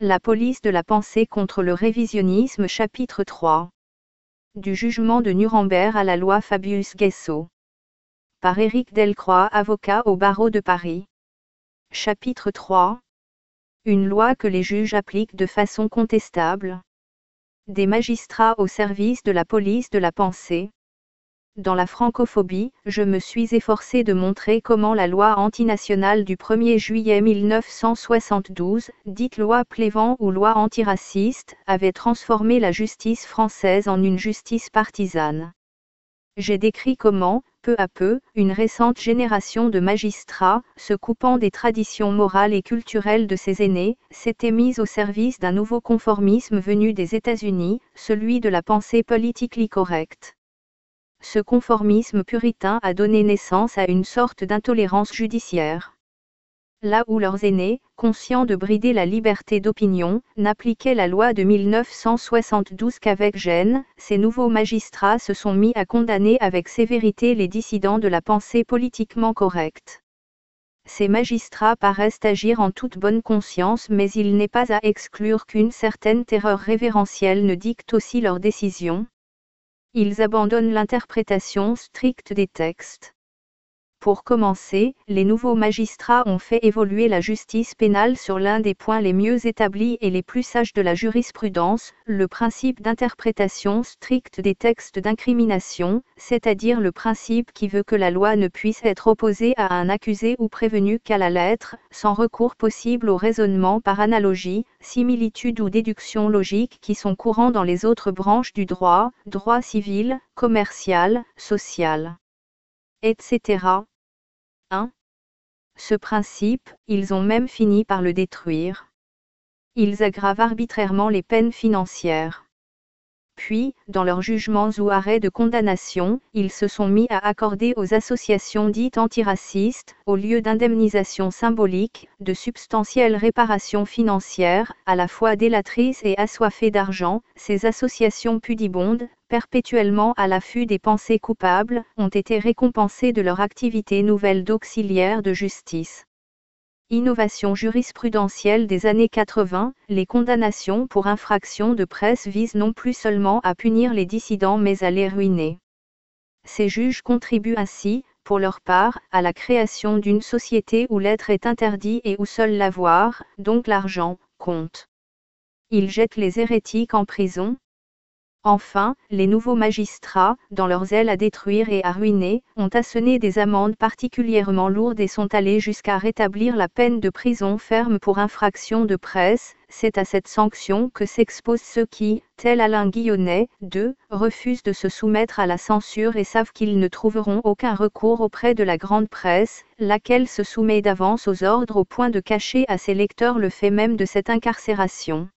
La police de la pensée contre le révisionnisme chapitre 3. Du jugement de Nuremberg à la loi Fabius-Guessot. Par Éric Delcroix, avocat au barreau de Paris. Chapitre 3. Une loi que les juges appliquent de façon contestable. Des magistrats au service de la police de la pensée. Dans la francophobie, je me suis efforcé de montrer comment la loi antinationale du 1er juillet 1972, dite loi Pléven ou loi antiraciste, avait transformé la justice française en une justice partisane. J'ai décrit comment, peu à peu, une récente génération de magistrats, se coupant des traditions morales et culturelles de ses aînés, s'était mise au service d'un nouveau conformisme venu des États-Unis, celui de la pensée politically correcte. Ce conformisme puritain a donné naissance à une sorte d'intolérance judiciaire. Là où leurs aînés, conscients de brider la liberté d'opinion, n'appliquaient la loi de 1972 qu'avec gêne, ces nouveaux magistrats se sont mis à condamner avec sévérité les dissidents de la pensée politiquement correcte. Ces magistrats paraissent agir en toute bonne conscience, mais il n'est pas à exclure qu'une certaine terreur révérentielle ne dicte aussi leurs décisions. Ils abandonnent l'interprétation stricte des textes. Pour commencer, les nouveaux magistrats ont fait évoluer la justice pénale sur l'un des points les mieux établis et les plus sages de la jurisprudence, le principe d'interprétation stricte des textes d'incrimination, c'est-à-dire le principe qui veut que la loi ne puisse être opposée à un accusé ou prévenu qu'à la lettre, sans recours possible au raisonnement par analogie, similitude ou déduction logique qui sont courants dans les autres branches du droit, droit civil, commercial, social, etc. 1. Ce principe, ils ont même fini par le détruire. Ils aggravent arbitrairement les peines financières. Puis, dans leurs jugements ou arrêts de condamnation, ils se sont mis à accorder aux associations dites antiracistes, au lieu d'indemnisation symbolique, de substantielles réparations financières, à la fois délatrices et assoiffées d'argent. Ces associations pudibondes, perpétuellement à l'affût des pensées coupables, ont été récompensées de leur activité nouvelle d'auxiliaire de justice. Innovation jurisprudentielle des années 80, les condamnations pour infraction de presse visent non plus seulement à punir les dissidents mais à les ruiner. Ces juges contribuent ainsi, pour leur part, à la création d'une société où l'être est interdit et où seul l'avoir, donc l'argent, compte. Ils jettent les hérétiques en prison. Enfin, les nouveaux magistrats, dans leur zèle à détruire et à ruiner, ont asséné des amendes particulièrement lourdes et sont allés jusqu'à rétablir la peine de prison ferme pour infraction de presse. C'est à cette sanction que s'exposent ceux qui, tel Alain Guillonnet, refusent de se soumettre à la censure et savent qu'ils ne trouveront aucun recours auprès de la grande presse, laquelle se soumet d'avance aux ordres au point de cacher à ses lecteurs le fait même de cette incarcération.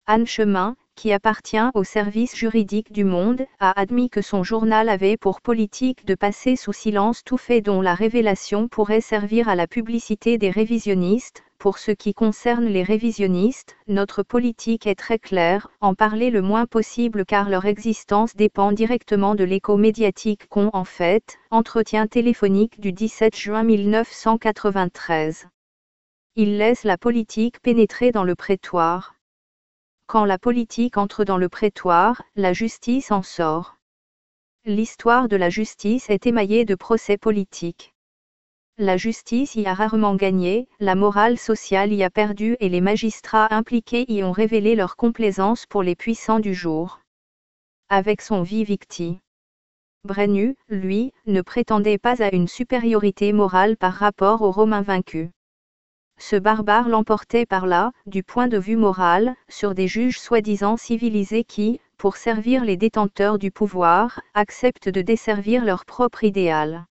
Anne Chemin, qui appartient au service juridique du Monde, a admis que son journal avait pour politique de passer sous silence tout fait dont la révélation pourrait servir à la publicité des révisionnistes. Pour ce qui concerne les révisionnistes, notre politique est très claire, en parler le moins possible car leur existence dépend directement de l'écho médiatique qu'ont en fait, entretien téléphonique du 17 juin 1993. Ils laissent la politique pénétrer dans le prétoire. Quand la politique entre dans le prétoire, la justice en sort. L'histoire de la justice est émaillée de procès politiques. La justice y a rarement gagné, la morale sociale y a perdu et les magistrats impliqués y ont révélé leur complaisance pour les puissants du jour. Avec son victi. Brenu, lui, ne prétendait pas à une supériorité morale par rapport aux Romains vaincus. Ce barbare l'emportait par là, du point de vue moral, sur des juges soi-disant civilisés qui, pour servir les détenteurs du pouvoir, acceptent de desservir leur propre idéal.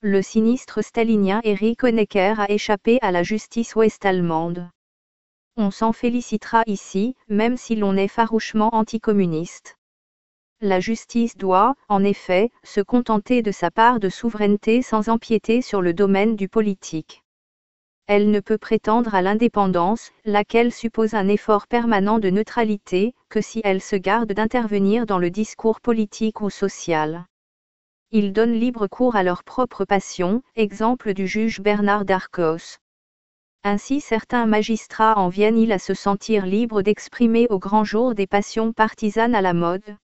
Le sinistre stalinien Erich Honecker a échappé à la justice ouest-allemande. On s'en félicitera ici, même si l'on est farouchement anticommuniste. La justice doit, en effet, se contenter de sa part de souveraineté sans empiéter sur le domaine du politique. Elle ne peut prétendre à l'indépendance, laquelle suppose un effort permanent de neutralité, que si elle se garde d'intervenir dans le discours politique ou social. Ils donnent libre cours à leur propre passion, exemple du juge Bernard Darcos. Ainsi certains magistrats en viennent-ils à se sentir libres d'exprimer au grand jour des passions partisanes à la mode.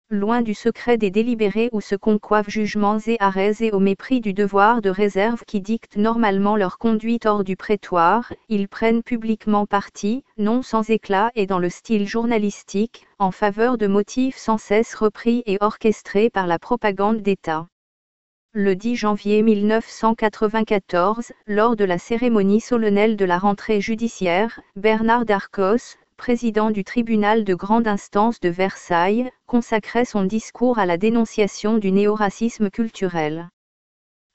Loin du secret des délibérés où se concoivent jugements et arrêts et au mépris du devoir de réserve qui dicte normalement leur conduite hors du prétoire, ils prennent publiquement parti, non sans éclat et dans le style journalistique, en faveur de motifs sans cesse repris et orchestrés par la propagande d'État. Le 10 janvier 1994, lors de la cérémonie solennelle de la rentrée judiciaire, Bernard Darcos, président du tribunal de grande instance de Versailles, consacrait son discours à la dénonciation du néoracisme culturel.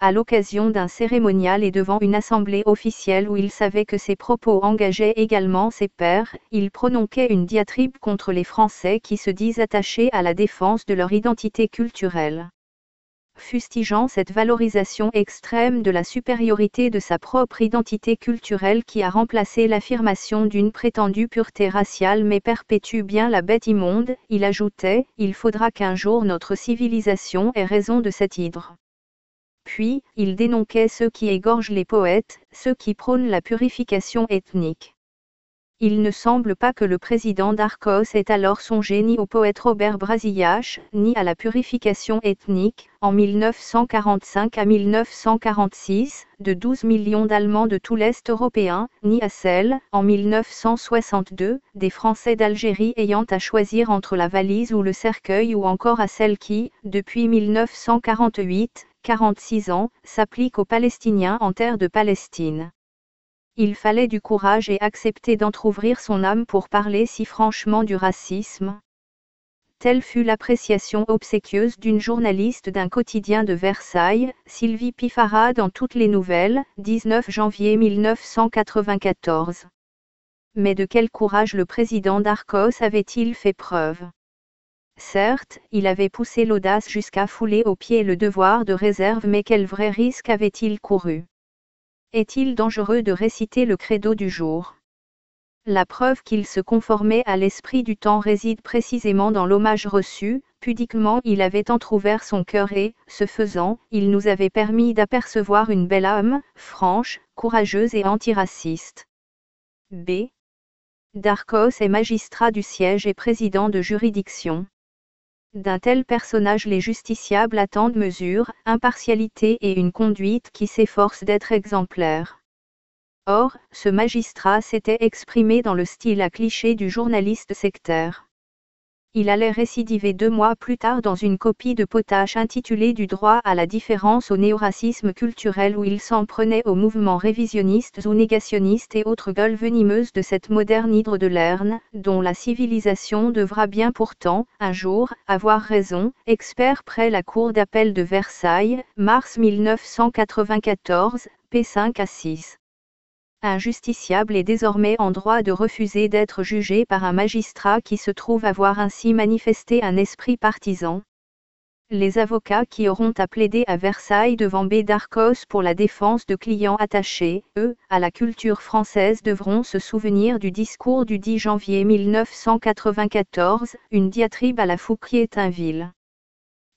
À l'occasion d'un cérémonial et devant une assemblée officielle où il savait que ses propos engageaient également ses pairs, il prononçait une diatribe contre les Français qui se disent attachés à la défense de leur identité culturelle. Fustigeant cette valorisation extrême de la supériorité de sa propre identité culturelle qui a remplacé l'affirmation d'une prétendue pureté raciale mais perpétue bien la bête immonde, il ajoutait « Il faudra qu'un jour notre civilisation ait raison de cette hydre ». Puis, il dénonçait ceux qui égorgent les poètes, ceux qui prônent la purification ethnique. Il ne semble pas que le président Darcos ait alors songé ni au poète Robert Brasillac, ni à la purification ethnique. En 1945 à 1946, de 12 millions d'Allemands de tout l'Est européen, ni à celle, en 1962, des Français d'Algérie ayant à choisir entre la valise ou le cercueil ou encore à celle qui, depuis 1948, 46 ans, s'applique aux Palestiniens en terre de Palestine. Il fallait du courage et accepter d'entr'ouvrir son âme pour parler si franchement du racisme. Telle fut l'appréciation obséquieuse d'une journaliste d'un quotidien de Versailles, Sylvie Piffara dans Toutes les Nouvelles, 19 janvier 1994. Mais de quel courage le président Darcos avait-il fait preuve? Certes, il avait poussé l'audace jusqu'à fouler aux pieds le devoir de réserve, mais quel vrai risque avait-il couru? Est-il dangereux de réciter le credo du jour? La preuve qu'il se conformait à l'esprit du temps réside précisément dans l'hommage reçu. Pudiquement il avait entr'ouvert son cœur et, ce faisant, il nous avait permis d'apercevoir une belle âme, franche, courageuse et antiraciste. B. Darcos est magistrat du siège et président de juridiction. D'un tel personnage les justiciables attendent mesure, impartialité et une conduite qui s'efforce d'être exemplaire. Or, ce magistrat s'était exprimé dans le style à cliché du journaliste sectaire. Il allait récidiver 2 mois plus tard dans une copie de potache intitulée Du droit à la différence au néoracisme culturel où il s'en prenait aux mouvements révisionnistes ou négationnistes et autres gueules venimeuses de cette moderne hydre de Lerne, dont la civilisation devra bien pourtant, un jour, avoir raison. Expert près la cour d'appel de Versailles, mars 1994, p. 5 à 6. Un justiciable est désormais en droit de refuser d'être jugé par un magistrat qui se trouve avoir ainsi manifesté un esprit partisan. Les avocats qui auront à plaider à Versailles devant B. Darcos pour la défense de clients attachés, eux, à la culture française devront se souvenir du discours du 10 janvier 1994, une diatribe à la Fouquier-Tinville.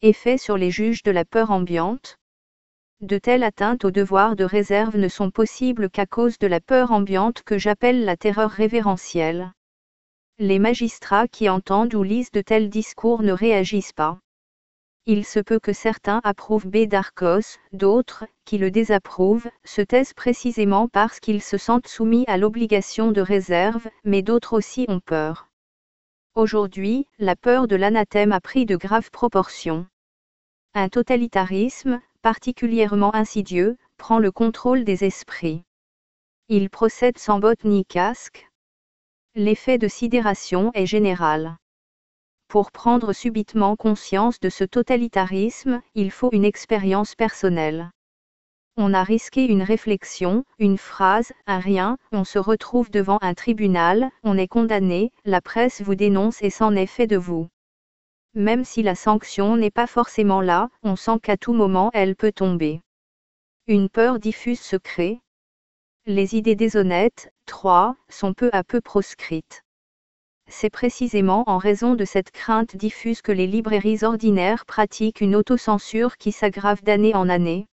Effet sur les juges de la peur ambiante? De telles atteintes au devoir de réserve ne sont possibles qu'à cause de la peur ambiante que j'appelle la terreur révérentielle. Les magistrats qui entendent ou lisent de tels discours ne réagissent pas. Il se peut que certains approuvent B. Darcos, d'autres, qui le désapprouvent, se taisent précisément parce qu'ils se sentent soumis à l'obligation de réserve, mais d'autres aussi ont peur. Aujourd'hui, la peur de l'anathème a pris de graves proportions. Un totalitarisme, particulièrement insidieux, prend le contrôle des esprits. Il procède sans bottes ni casque. L'effet de sidération est général. Pour prendre subitement conscience de ce totalitarisme, il faut une expérience personnelle. On a risqué une réflexion, une phrase, un rien, on se retrouve devant un tribunal, on est condamné, la presse vous dénonce et s'en est fait de vous. Même si la sanction n'est pas forcément là, on sent qu'à tout moment elle peut tomber. Une peur diffuse se crée. Les idées déshonnêtes, 3, sont peu à peu proscrites. C'est précisément en raison de cette crainte diffuse que les librairies ordinaires pratiquent une autocensure qui s'aggrave d'année en année.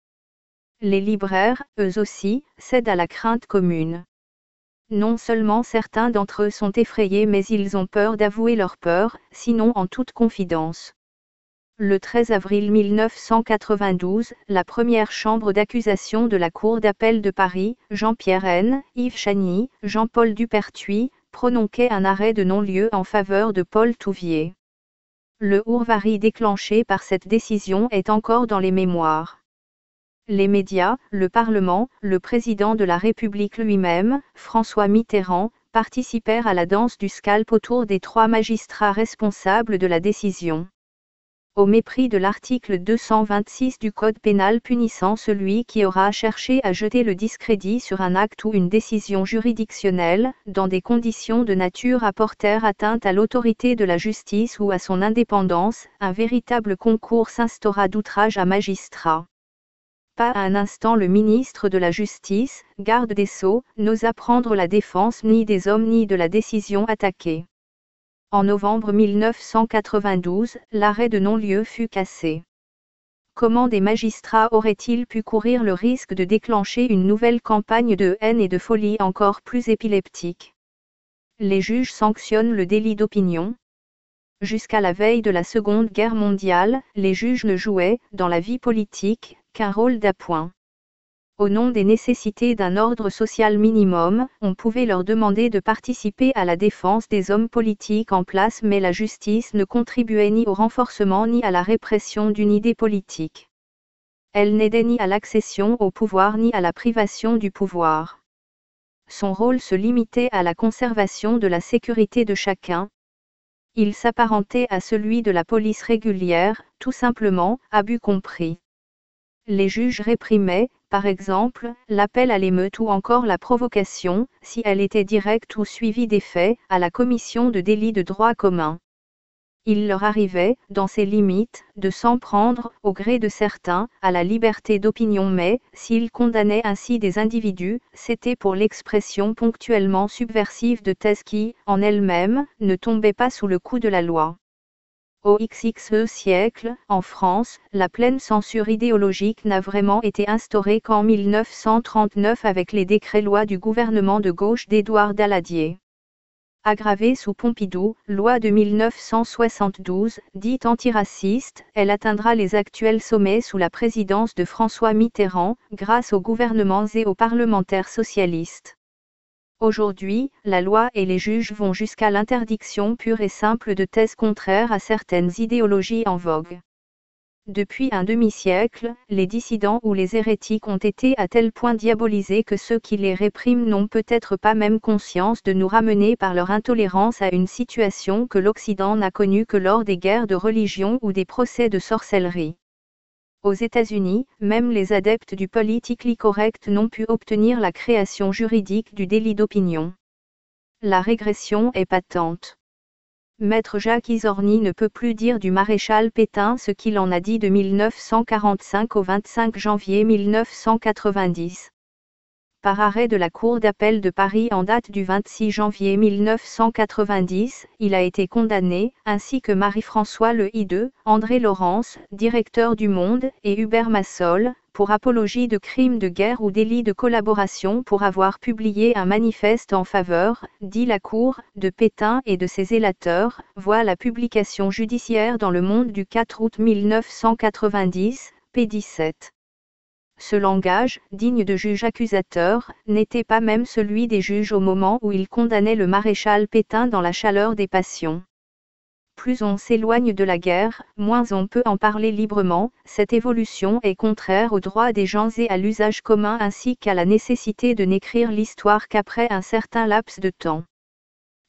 Les libraires, eux aussi, cèdent à la crainte commune. Non seulement certains d'entre eux sont effrayés, mais ils ont peur d'avouer leur peur, sinon en toute confidence. Le 13 avril 1992, la première chambre d'accusation de la Cour d'appel de Paris, Jean-Pierre N., Yves Chagny, Jean-Paul Dupertuis, prononçait un arrêt de non-lieu en faveur de Paul Touvier. Le hourvari déclenché par cette décision est encore dans les mémoires. Les médias, le Parlement, le président de la République lui-même, François Mitterrand, participèrent à la danse du scalp autour des 3 magistrats responsables de la décision. Au mépris de l'article 226 du Code pénal punissant celui qui aura cherché à jeter le discrédit sur un acte ou une décision juridictionnelle, dans des conditions de nature à porter atteinte à l'autorité de la justice ou à son indépendance, un véritable concours s'instaura d'outrage à magistrat. Pas un instant le ministre de la Justice, garde des Sceaux, n'osa prendre la défense ni des hommes ni de la décision attaquée. En novembre 1992, l'arrêt de non-lieu fut cassé. Comment des magistrats auraient-ils pu courir le risque de déclencher une nouvelle campagne de haine et de folie encore plus épileptique? Les juges sanctionnent le délit d'opinion. Jusqu'à la veille de la Seconde Guerre mondiale, les juges ne jouaient, dans la vie politique, qu'un rôle d'appoint. Au nom des nécessités d'un ordre social minimum, on pouvait leur demander de participer à la défense des hommes politiques en place, mais la justice ne contribuait ni au renforcement ni à la répression d'une idée politique. Elle n'aidait ni à l'accession au pouvoir ni à la privation du pouvoir. Son rôle se limitait à la conservation de la sécurité de chacun. Il s'apparentait à celui de la police régulière, tout simplement, à but compris. Les juges réprimaient, par exemple, l'appel à l'émeute ou encore la provocation, si elle était directe ou suivie des faits, à la commission de délits de droit commun. Il leur arrivait, dans ces limites, de s'en prendre, au gré de certains, à la liberté d'opinion, mais, s'ils condamnaient ainsi des individus, c'était pour l'expression ponctuellement subversive de thèses qui, en elles-mêmes, ne tombaient pas sous le coup de la loi. Au XXe siècle, en France, la pleine censure idéologique n'a vraiment été instaurée qu'en 1939 avec les décrets-lois du gouvernement de gauche d'Édouard Daladier. Aggravée sous Pompidou, loi de 1972, dite antiraciste, elle atteindra les actuels sommets sous la présidence de François Mitterrand, grâce aux gouvernements et aux parlementaires socialistes. Aujourd'hui, la loi et les juges vont jusqu'à l'interdiction pure et simple de thèses contraires à certaines idéologies en vogue. Depuis un demi-siècle, les dissidents ou les hérétiques ont été à tel point diabolisés que ceux qui les répriment n'ont peut-être pas même conscience de nous ramener par leur intolérance à une situation que l'Occident n'a connue que lors des guerres de religion ou des procès de sorcellerie. Aux États-Unis, même les adeptes du politically correct n'ont pu obtenir la création juridique du délit d'opinion. La régression est patente. Maître Jacques Izorni ne peut plus dire du maréchal Pétain ce qu'il en a dit de 1945 au 25 janvier 1990. Par arrêt de la Cour d'appel de Paris en date du 26 janvier 1990, il a été condamné, ainsi que Marie-François Le Hideux, André Laurence, directeur du Monde, et Hubert Massol, pour apologie de crimes de guerre ou délit de collaboration pour avoir publié un manifeste en faveur, dit la Cour, de Pétain et de ses zélateurs, voit la publication judiciaire dans Le Monde du 4 août 1990, p. 17. Ce langage, digne de juge accusateur, n'était pas même celui des juges au moment où ils condamnaient le maréchal Pétain dans la chaleur des passions. Plus on s'éloigne de la guerre, moins on peut en parler librement. Cette évolution est contraire aux droits des gens et à l'usage commun ainsi qu'à la nécessité de n'écrire l'histoire qu'après un certain laps de temps.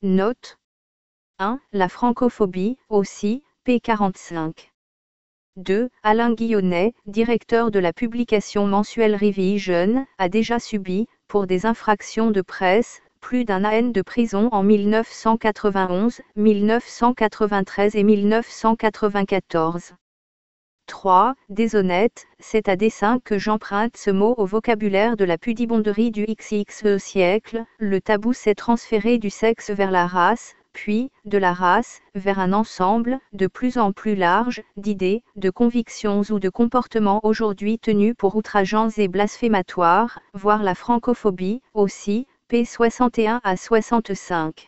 Note 1. La francophobie, aussi, p. 45. 2. Alain Guillonnet, directeur de la publication mensuelle Revision, a déjà subi, pour des infractions de presse, plus d'un an de prison en 1991, 1993 et 1994. 3. Déshonnête, c'est à dessein que j'emprunte ce mot au vocabulaire de la pudibonderie du XXe siècle, le tabou s'est transféré du sexe vers la race, puis, de la race, vers un ensemble, de plus en plus large, d'idées, de convictions ou de comportements aujourd'hui tenus pour outrageants et blasphématoires, voire la francophobie, aussi, p. 61 à 65.